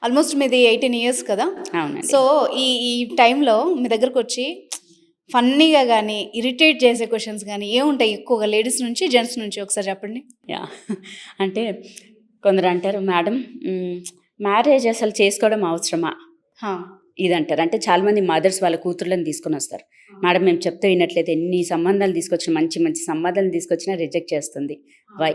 Almost మీది 18 years కదా. అవునండి. సో ఈ ఈ టైంలో మీ దగ్గరకు వచ్చి ఫన్నీగా కానీ ఇరిటేట్ చేసే క్వశ్చన్స్ కానీ ఏముంటాయి ఎక్కువగా లేడీస్ నుంచి జెంట్స్ నుంచి ఒకసారి చెప్పండి. యా అంటే కొందరు అంటారు, మేడం మ్యారేజ్ అసలు చేసుకోవడం అవసరమా హా, ఇది అంటారు. అంటే చాలామంది మదర్స్ వాళ్ళ కూతుర్లను తీసుకొని వస్తారు. మేడం మేము చెప్తే వినట్లేదు, ఎన్ని సంబంధాలు తీసుకొచ్చినా, మంచి మంచి సంబంధాలు తీసుకొచ్చినా రిజెక్ట్ చేస్తుంది. వై?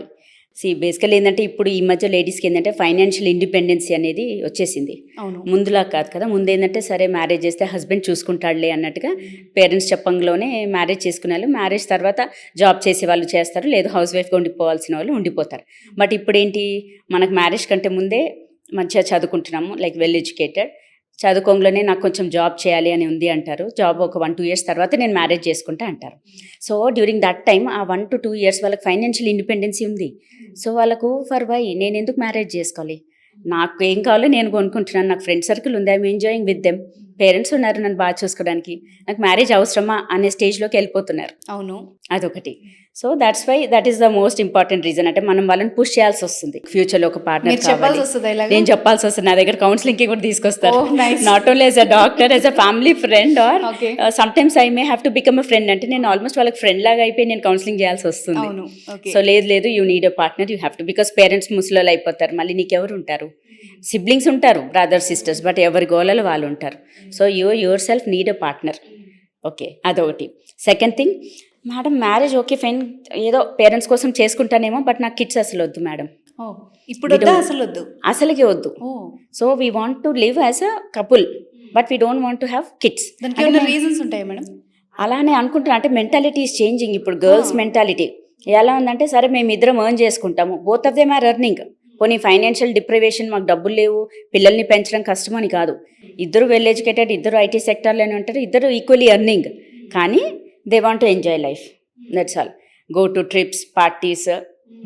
బేసికల్ ఏంటంటే ఇప్పుడు ఈ మధ్య లేడీస్కి ఏంటంటే ఫైనాన్షియల్ ఇండిపెండెన్సీ అనేది వచ్చేసింది. అవును. ముందులా కాదు కదా. ముందు ఏంటంటే సరే మ్యారేజ్ చేస్తే హస్బెండ్ చూసుకుంటాడులే అన్నట్టుగా పేరెంట్స్ చెప్పంలోనే మ్యారేజ్ చేసుకునే వాళ్ళు, మ్యారేజ్ తర్వాత జాబ్ చేసే వాళ్ళు చేస్తారు, లేదు హౌస్ వైఫ్గా ఉండిపోవాల్సిన వాళ్ళు ఉండిపోతారు. బట్ ఇప్పుడు ఏంటి, మనకు మ్యారేజ్ కంటే ముందే మంచిగా చదువుకుంటున్నాము, లైక్ వెల్ ఎడ్యుకేటెడ్, చదువుకోంలోనే నాకు కొంచెం జాబ్ చేయాలి అని ఉంది అంటారు. జాబ్ ఒక 1-2 ఇయర్స్ తర్వాత నేను మ్యారేజ్ చేసుకుంటా అంటారు. సో డ్యూరింగ్ దట్ టైమ్ ఆ 1-2 ఇయర్స్ వాళ్ళకి ఫైనాన్షియల్ ఇండిపెండెన్సీ ఉంది. సో వాళ్ళకు ఫర్ వై నేను ఎందుకు మ్యారేజ్ చేసుకోవాలి, నాకు ఏం కావాలో నేను కొనుక్కుంటున్నాను, నాకు ఫ్రెండ్ సర్కిల్ ఉంది, I'm enjoying with them, parents ఉన్నారు నన్ను బాగా చూసుకోవడానికి, నాకు మ్యారేజ్ అవసరమా అనే స్టేజ్లోకి వెళ్ళిపోతున్నారు. అవును. అదొకటి. So that's why that is the most important reason. అంటే మనం వాళ్ళని పుష్ చేయాల్సి వస్తుంది. ఫ్యూచర్లో ఒక పార్ట్నర్ కావాలి, నేను చెప్పాల్సి వస్తుంది. నా దగ్గర కౌన్సిలింగ్కి కూడా తీసుకొస్తారు. Not only as a doctor, as a family friend, or sometimes I may have to become a friend. అంటే నేను ఆల్మోస్ట్ వాళ్ళకి ఫ్రెండ్ లాగా అయిపోయి నేను కౌన్సిలింగ్ చేయాల్సి వస్తుంది. సో లేదు you need a partner, you have to, because parents ముసలోళ్ళు అయిపోతారు, మళ్ళీ నీకెవరు ఉంటారు, సిబ్లింగ్స్ ఉంటారు, బ్రదర్స్ సిస్టర్స్, బట్ ఎవరి గోలలో వాళ్ళు ఉంటారు. So yourself need a partner. Okay, అదొకటి. Second thing, madam marriage okay fine, ఏదో పేరెంట్స్ కోసం చేసుకుంటానేమో, బట్ నాకు కిడ్స్ అసలు వద్దు మేడం. ఇప్పుడు అసలుకి వద్దు. So we want to live as a couple, but we don't want to have kids. Reasons ఉంటాయి మేడం. అలానే అనుకుంటున్నా. అంటే మెంటాలిటీ ఈస్ చేంజింగ్. ఇప్పుడు గర్ల్స్ మెంటాలిటీ ఎలా ఉందంటే, సరే మేము ఇద్దరం ఎర్న్ చేసుకుంటాము, both of them are earning. పోనీ ఫైనాన్షియల్ డిప్రైవేషన్, మాకు డబ్బులు లేవు, పిల్లల్ని పెంచడం కష్టమని కాదు, ఇద్దరు వెల్ ఎడ్యుకేటెడ్, ఇద్దరు ఐటీ సెక్టర్లోనే ఉంటారు, ఇద్దరు ఈక్వల్లీ ఎర్నింగ్, కానీ they want to enjoy life, that's all. Go to trips, parties,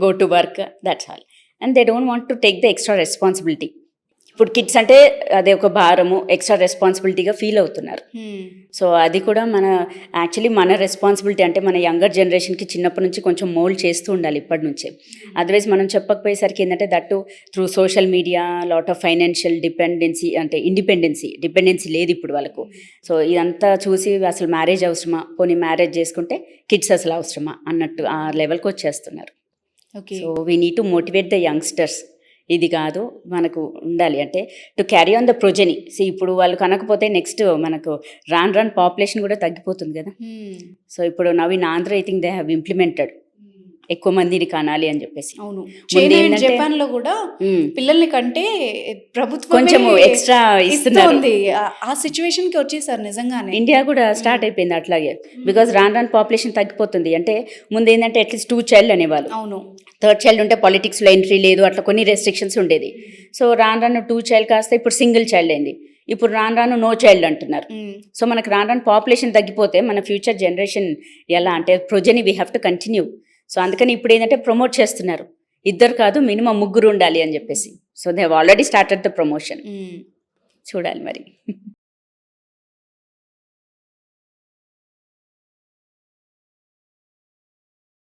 go to work, that's all. And they don't want to take the extra responsibility. ఇప్పుడు కిడ్స్ అంటే అదే ఒక భారము, ఎక్స్ట్రా రెస్పాన్సిబిలిటీగా ఫీల్ అవుతున్నారు. సో అది కూడా actually మన రెస్పాన్సిబిలిటీ. అంటే మన యంగర్ జనరేషన్కి చిన్నప్పటి నుంచి కొంచెం మోల్డ్ చేస్తూ ఉండాలి ఇప్పటి నుంచే. అదర్వైజ్ మనం చెప్పకపోయేసరికి ఏంటంటే that through social media lot of financial dependency, అంటే డిపెండెన్సీ లేదు ఇప్పుడు వాళ్ళకు. సో ఇదంతా చూసి అసలు మ్యారేజ్ అవసరమా, పోనీ మ్యారేజ్ చేసుకుంటే కిడ్స్ అసలు అవసరమా అన్నట్టు ఆ లెవెల్కి వచ్చేస్తున్నారు. So we need to motivate the youngsters. ఇది కాదు మనకు ఉండాలి అంటే టు క్యారీ ఆన్ ద ప్రొజెనీ. ఇప్పుడు వాళ్ళు కనకపోతే నెక్స్ట్ మనకు రాన్ పాపులేషన్ కూడా తగ్గిపోతుంది కదా. సో ఇప్పుడు now in Andhra I think they have implemented ఎక్కువ మందిని కనాలి అని చెప్పేసి. అవును, జపాన్ లో కూడా పిల్లల్ని కంటే ప్రభుత్వం కొంచెం ఎక్స్ట్రా ఇస్తున్నారు. ఆ సిచ్యువేషన్ కి వచ్చేసారు నిజంగానే. ఇండియా కూడా స్టార్ట్ అయిపోయింది అట్లాగే, బికాస్ రాన్ పాపులేషన్ తగ్గిపోతుంది. అంటే ముందు ఏంటంటే అట్లీస్ట్ 2 చైల్డ్ అనేవాళ్ళు. అవును, 3rd చైల్డ్ ఉంటే పాలిటిక్స్లో ఎంట్రీ లేదు, అట్లా కొన్ని రెస్ట్రిక్షన్స్ ఉండేది. సో రాను 2 చైల్డ్ కాస్త ఇప్పుడు సింగిల్ చైల్డ్ అయింది. ఇప్పుడు రాను నో చైల్డ్ అంటున్నారు. సో మనకు రాను పాపులేషన్ తగ్గిపోతే మన ఫ్యూచర్ జనరేషన్ ఎలా అంటే progeny we have to continue. So అందుకని ఇప్పుడు ఏంటంటే ప్రమోట్ చేస్తున్నారు, ఇద్దరు కాదు మినిమం 3 ఉండాలి అని చెప్పేసి. So they have already started the promotion. చూడాలి మరి.